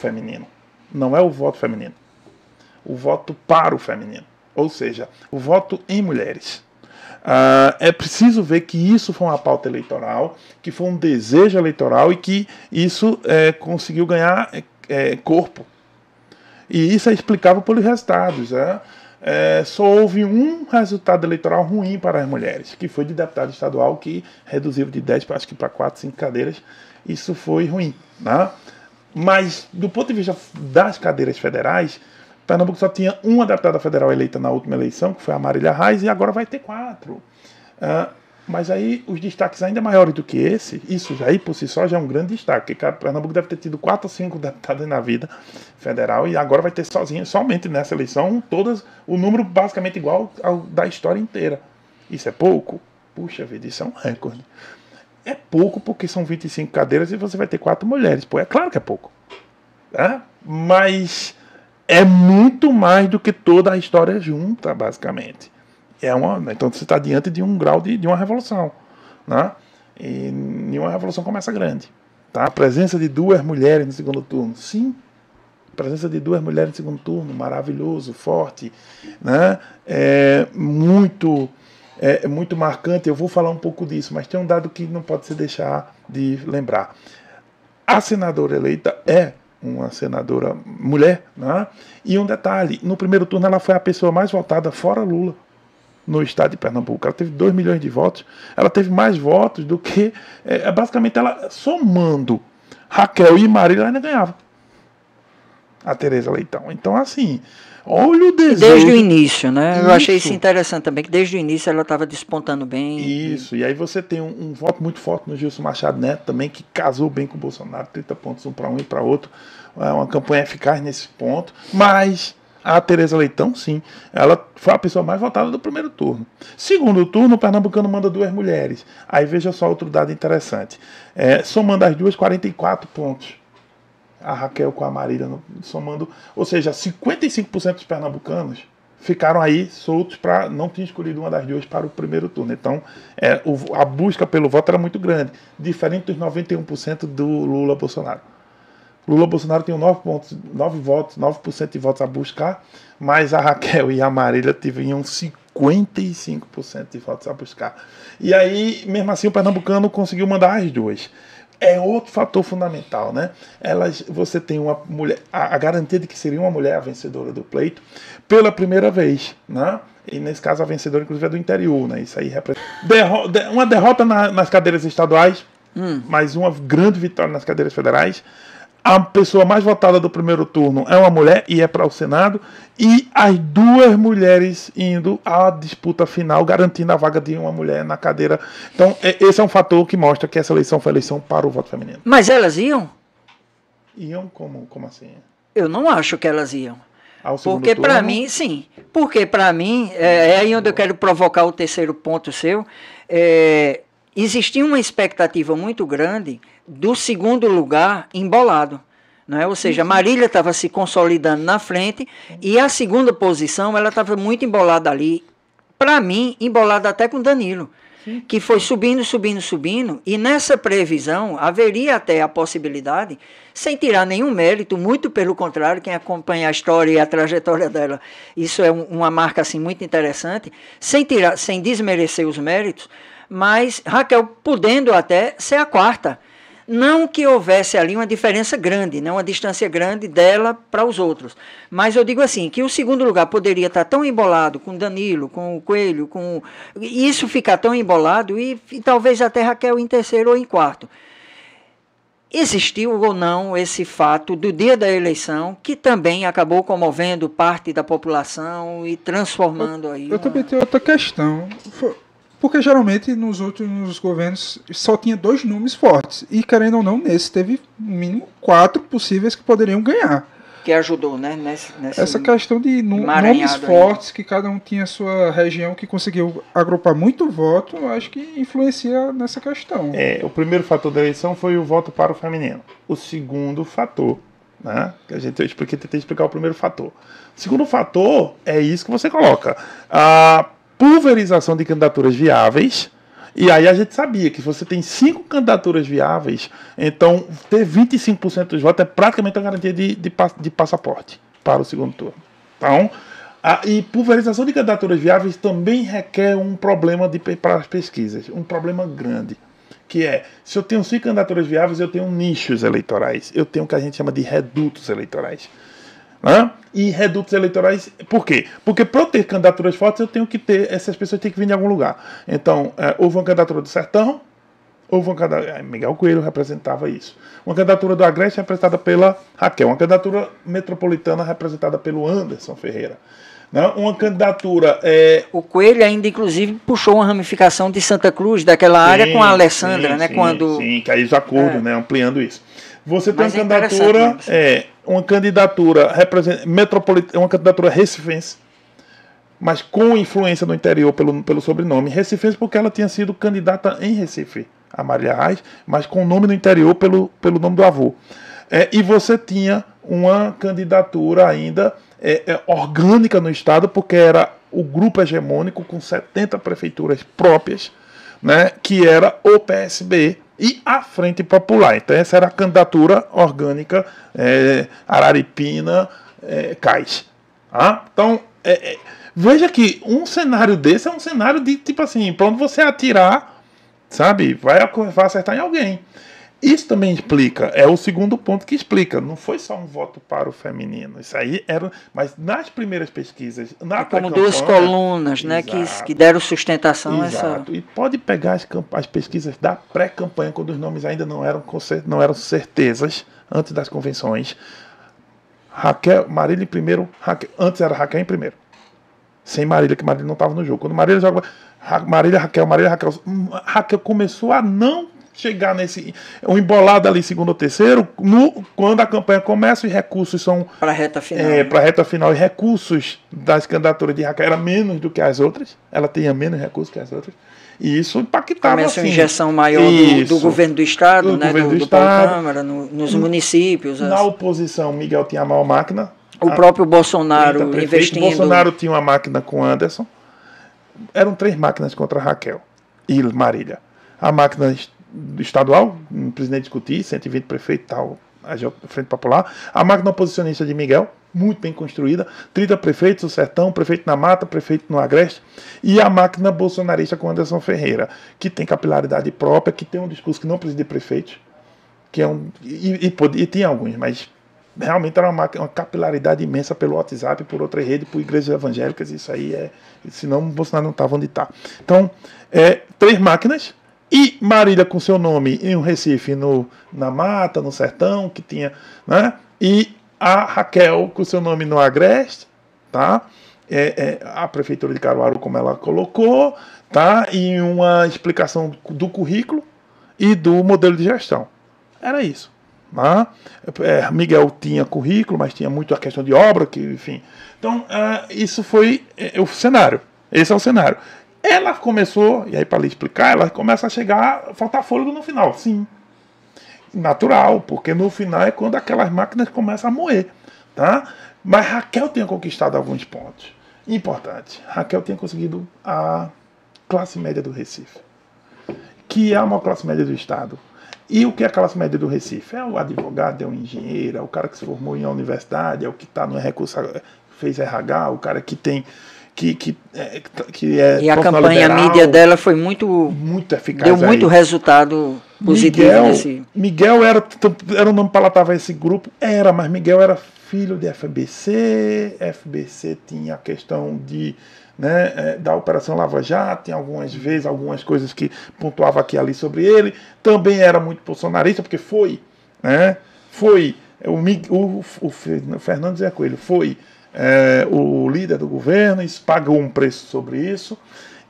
feminino. Não é o voto feminino. O voto para o feminino. Ou seja, o voto em mulheres. É preciso ver que isso foi uma pauta eleitoral, que foi um desejo eleitoral e que isso conseguiu ganhar corpo. E isso é explicável pelos resultados. Só houve um resultado eleitoral ruim para as mulheres, que foi de deputado estadual, que reduziu de 10 acho que para 4, 5 cadeiras. Isso foi ruim. Né? Mas, do ponto de vista das cadeiras federais, Pernambuco só tinha uma deputada federal eleita na última eleição, que foi a Marília Reis, e agora vai ter 4. Mas aí os destaques ainda maiores do que esse, isso já aí por si só já é um grande destaque, porque Pernambuco deve ter tido 4 ou 5 deputados na vida federal, e agora vai ter sozinho, somente nessa eleição, o número basicamente igual ao da história inteira. Isso é pouco? Puxa vida, isso é um recorde. É pouco porque são 25 cadeiras e você vai ter 4 mulheres. Pô, é claro que é pouco. Mas é muito mais do que toda a história junta, basicamente. Então você está diante de um grau de uma revolução. Né? E nenhuma revolução começa grande. Tá? A presença de 2 mulheres no segundo turno. Sim, a presença de 2 mulheres no segundo turno, maravilhoso, forte. Né? É muito marcante. Eu vou falar um pouco disso, mas tem um dado que não pode se deixar de lembrar. A senadora eleita é uma senadora mulher, né? E um detalhe, no primeiro turno ela foi a pessoa mais votada fora Lula no estado de Pernambuco. Ela teve 2 milhões de votos, ela teve mais votos do que, basicamente ela, somando Raquel e Marília, ela ainda ganhava a Tereza Leitão. Então assim, olha o desejo. Desde o início, né? Eu achei isso interessante também, que desde o início ela estava despontando bem. Isso, e aí você tem um voto muito forte no Gilson Machado Neto também, que casou bem com o Bolsonaro, 30 pontos um para um e para outro. É uma campanha eficaz nesse ponto. Mas a Tereza Leitão, sim, ela foi a pessoa mais votada do primeiro turno. Segundo turno, o pernambucano manda 2 mulheres. Aí veja só outro dado interessante. Somando as duas, 44 pontos. A Raquel com a Marília somando, ou seja, 55% dos pernambucanos ficaram aí soltos para não ter escolhido uma das duas para o primeiro turno. Então, a busca pelo voto era muito grande, diferente dos 91% do Lula-Bolsonaro. Lula-Bolsonaro tem 9% de votos a buscar, mas a Raquel e a Marília tinham 55% de votos a buscar. E aí, mesmo assim, o pernambucano conseguiu mandar as duas. É outro fator fundamental, né? Você tem uma mulher, a garantia de que seria uma mulher a vencedora do pleito pela primeira vez, né? E nesse caso a vencedora inclusive é do interior, né? Isso aí representa uma derrota nas cadeiras estaduais, mas uma grande vitória nas cadeiras federais. A pessoa mais votada do primeiro turno é uma mulher e é para o Senado. E as 2 mulheres indo à disputa final, garantindo a vaga de uma mulher na cadeira. Então, esse é um fator que mostra que essa eleição foi eleição para o voto feminino. Mas elas iam? Iam como assim? Eu não acho que elas iam. Porque para mim, sim. Porque para mim, é aí onde eu quero provocar o terceiro ponto seu. Existia uma expectativa muito grande do segundo lugar embolado. Não é? Ou seja, a Marília estava se consolidando na frente e a segunda posição ela estava muito embolada ali. Para mim, embolada até com Danilo, que foi subindo, e nessa previsão haveria até a possibilidade, sem tirar nenhum mérito, muito pelo contrário, quem acompanha a história e a trajetória dela, isso é uma marca assim, muito interessante, sem desmerecer os méritos, mas Raquel podendo até ser a 4ª. Não que houvesse ali uma diferença grande, né, uma distância grande dela para os outros. Mas eu digo assim, que o segundo lugar poderia estar tão embolado com Danilo, com o Coelho, isso ficar tão embolado e talvez até Raquel em terceiro ou em 4º. Existiu ou não esse fato do dia da eleição, que também acabou comovendo parte da população e transformando aí... Eu também tenho outra questão. Porque geralmente nos últimos governos só tinha 2 nomes fortes. E querendo ou não, nesse teve no mínimo 4 possíveis que poderiam ganhar. Que ajudou, né? Essa questão de nomes fortes, que cada um tinha a sua região, que conseguiu agrupar muito voto, eu acho que influencia nessa questão. O primeiro fator da eleição foi o voto para o feminino. O segundo fator, né? Eu tentei explicar o primeiro fator. O segundo fator é isso que você coloca. A pulverização de candidaturas viáveis E aí a gente sabia que se você tem 5 candidaturas viáveis, então ter 25% dos votos é praticamente a garantia de passaporte para o segundo turno. Então, e pulverização de candidaturas viáveis também requer um problema para as pesquisas, um problema grande, que é, se eu tenho 5 candidaturas viáveis, eu tenho nichos eleitorais, eu tenho o que a gente chama de redutos eleitorais. Né? E redutos eleitorais, por quê? Porque para eu ter candidaturas fortes, eu tenho que ter, essas pessoas têm que vir de algum lugar. Então, houve uma candidatura do Sertão, houve uma candidatura, Miguel Coelho representava isso. Uma candidatura do Agreste representada pela Raquel, uma candidatura metropolitana representada pelo Anderson Ferreira. Né? Uma candidatura... O Coelho ainda, inclusive, puxou uma ramificação de Santa Cruz, daquela área com a Alessandra, né? Sim, que aí já acordo, né? Ampliando isso. Você tem uma candidatura metropolitana, uma candidatura recifense, mas com influência no interior pelo sobrenome. Recifense porque ela tinha sido candidata em Recife, a Maria Reis, mas com o nome no interior pelo nome do avô. E você tinha uma candidatura ainda orgânica no estado, porque era o grupo hegemônico com 70 prefeituras próprias, né, que era o PSB e a Frente Popular. Então essa era a candidatura orgânica Araripina, Cais. Então, veja que um cenário desse é um cenário de, tipo assim, para onde você atirar, sabe, vai acertar em alguém. Isso também explica, é o segundo ponto que explica, não foi só um voto para o feminino, isso aí era, mas nas primeiras pesquisas, como 2 colunas, né, que deram sustentação a essa... E pode pegar as pesquisas da pré-campanha, quando os nomes ainda não eram certezas, antes das convenções. Marília em primeiro, antes era Raquel em primeiro, sem Marília, que Marília não estava no jogo. Quando Marília joga, Raquel começou a não chegar nesse um embolado ali, segundo ou terceiro, quando a campanha começa, os recursos são para a reta final. Para a reta final, os recursos das candidaturas de Raquel eram menos do que as outras, ela tinha menos recursos que as outras, e isso impactava. Começa assim, uma injeção maior do governo do estado, né, do Câmara, nos municípios. Na oposição, Miguel tinha a maior máquina. O próprio Bolsonaro investindo. Bolsonaro tinha uma máquina com Anderson. Eram 3 máquinas contra Raquel e Marília. A máquina estadual, um presidente discutir, 120 prefeitos, tal, a Frente Popular. A máquina oposicionista de Miguel, muito bem construída, 30 prefeitos, o Sertão, prefeito na Mata, prefeito no Agreste, e a máquina bolsonarista com Anderson Ferreira, que tem capilaridade própria, que tem um discurso que não precisa de prefeitos, que é e tinha alguns, mas realmente era uma capilaridade imensa pelo WhatsApp, por outras redes, por igrejas evangélicas, isso aí senão o Bolsonaro não estava onde está. Então, 3 máquinas, e Marília com seu nome em um Recife, na Mata, no Sertão, que tinha, né? E a Raquel com seu nome no Agreste, tá? A Prefeitura de Caruaru, como ela colocou, tá? E uma explicação do currículo e do modelo de gestão. Era isso. Tá? Miguel tinha currículo, mas tinha muito a questão de obra, que, enfim. Então, isso foi o cenário. Esse é o cenário. Ela começou, e aí para lhe explicar, ela começa a faltar fôlego no final. Sim, natural, porque no final é quando aquelas máquinas começam a moer. Tá? Mas Raquel tinha conquistado alguns pontos importantes. Raquel tinha conseguido a classe média do Recife, que é a maior classe média do estado. E o que é a classe média do Recife? É o advogado, é o engenheiro, é o cara que se formou em uma universidade, é o que está no recurso, fez RH, o cara que tem... E a campanha mídia dela foi muito eficaz. Deu muito resultado positivo. Miguel era um nome palatável a esse grupo? Era, mas Miguel era filho de FBC. FBC tinha a questão da Operação Lava Jato, tem algumas coisas que pontuava aqui e ali sobre ele. Também era muito bolsonarista, porque foi o Fernando Zé Coelho foi o líder do governo, isso pagou um preço sobre isso,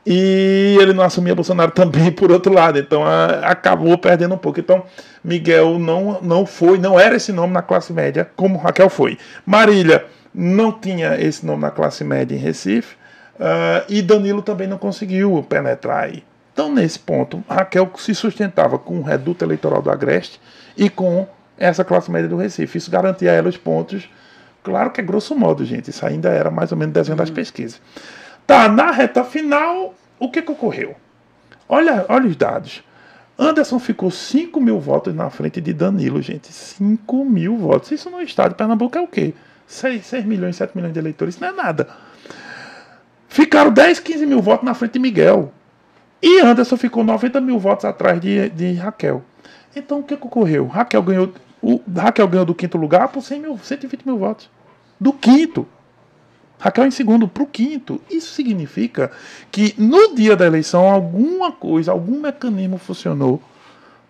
e ele não assumia Bolsonaro também por outro lado, então acabou perdendo um pouco. Então Miguel não era esse nome na classe média como Raquel foi. Marília não tinha esse nome na classe média em Recife, e Danilo também não conseguiu penetrar aí. Então nesse ponto Raquel se sustentava com o reduto eleitoral do Agreste e com essa classe média do Recife. Isso garantia a ela os pontos. Claro que é grosso modo, gente. Isso ainda era mais ou menos desenho das pesquisas. Tá, na reta final, o que ocorreu? Olha os dados. Anderson ficou 5 mil votos na frente de Danilo, gente. 5 mil votos. Isso no estado de Pernambuco é o quê? 6 milhões, 7 milhões de eleitores. Isso não é nada. Ficaram 10, 15 mil votos na frente de Miguel. E Anderson ficou 90 mil votos atrás de Raquel. Então o que ocorreu? Raquel ganhou do quinto lugar por 120 mil votos. Do quinto. Raquel em segundo para o quinto. Isso significa que no dia da eleição alguma coisa, algum mecanismo funcionou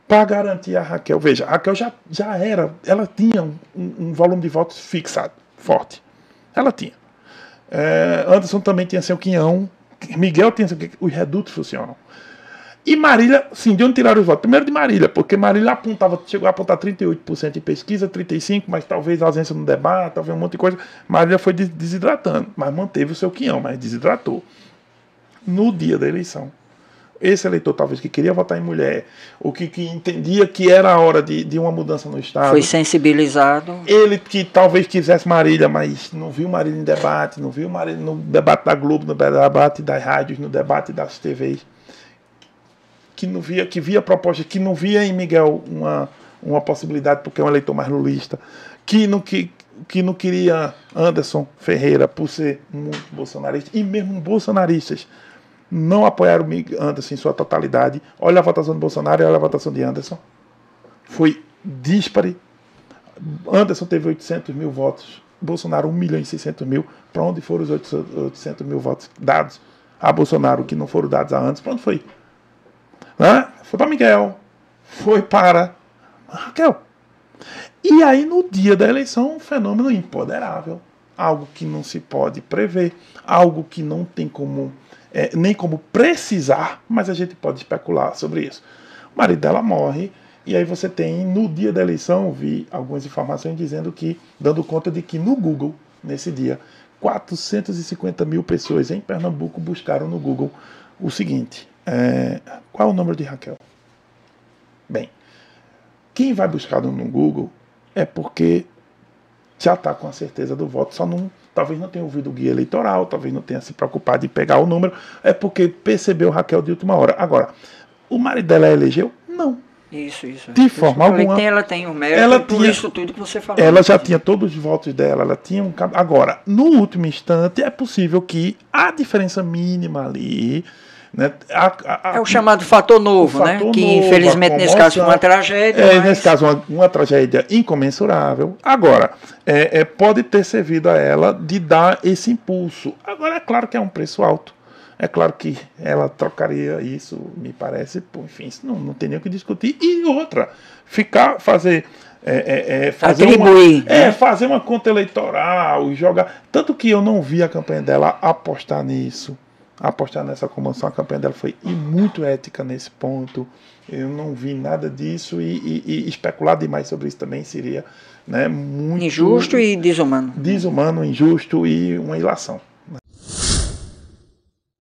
para garantir a Raquel. Veja, a Raquel já era, ela tinha um volume de votos fixado, forte. Ela tinha. Anderson também tinha seu quinhão. Miguel tinha seu quinhão. Os redutos funcionam. E Marília, sim, de onde tiraram os votos? Primeiro de Marília, porque Marília chegou a apontar 38% em pesquisa, 35%, mas talvez ausência no debate, talvez um monte de coisa. Marília foi desidratando, mas manteve o seu quinhão, mas desidratou. No dia da eleição, esse eleitor talvez que queria votar em mulher, ou que entendia que era a hora de uma mudança no Estado. Foi sensibilizado. Ele que talvez quisesse Marília, mas não viu Marília em debate, não viu Marília no debate da Globo, no debate das rádios, no debate das TVs. Que via proposta, que não via em Miguel uma possibilidade, porque é um eleitor mais lulista, que não queria Anderson Ferreira por ser muito bolsonarista, e mesmo bolsonaristas não apoiaram Anderson em sua totalidade. Olha a votação de Bolsonaro e olha a votação de Anderson. Foi díspare. Anderson teve 800 mil votos, Bolsonaro 1.600.000. Para onde foram os 800 mil votos dados a Bolsonaro que não foram dados a Anderson? Para onde foi? Foi para Miguel, foi para Raquel. E aí no dia da eleição, um fenômeno imponderável, algo que não se pode prever, algo que não tem como nem como precisar, mas a gente pode especular sobre isso. O marido dela morre, e aí você tem, no dia da eleição, vi algumas informações dando conta de que no Google, nesse dia, 450 mil pessoas em Pernambuco buscaram no Google o seguinte: qual é o número de Raquel? Bem, quem vai buscar no Google é porque já está com a certeza do voto, talvez não tenha ouvido o guia eleitoral, talvez não tenha se preocupado em pegar o número, é porque percebeu Raquel de última hora. Agora, o marido dela elegeu? Não. Isso. De forma alguma. Ela tem o mérito, por isso tudo que você falou. Ela já tinha todos os votos dela, ela tinha um... Agora, no último instante, é possível que a diferença mínima ali... Né, é o chamado fator novo, né? Que infelizmente nesse caso foi uma tragédia. Nesse caso, uma tragédia incomensurável. Agora, pode ter servido a ela de dar esse impulso. Agora, é claro que é um preço alto. É claro que ela trocaria isso, me parece, enfim, isso não tem nem o que discutir. E outra, fazer fazer uma conta eleitoral, jogar. Tanto que eu não vi a campanha dela apostar nisso. Apostar nessa comoção. A campanha dela foi muito ética nesse ponto. Eu não vi nada disso e especular demais sobre isso também seria, né, muito injusto e desumano. Desumano, injusto e uma ilação.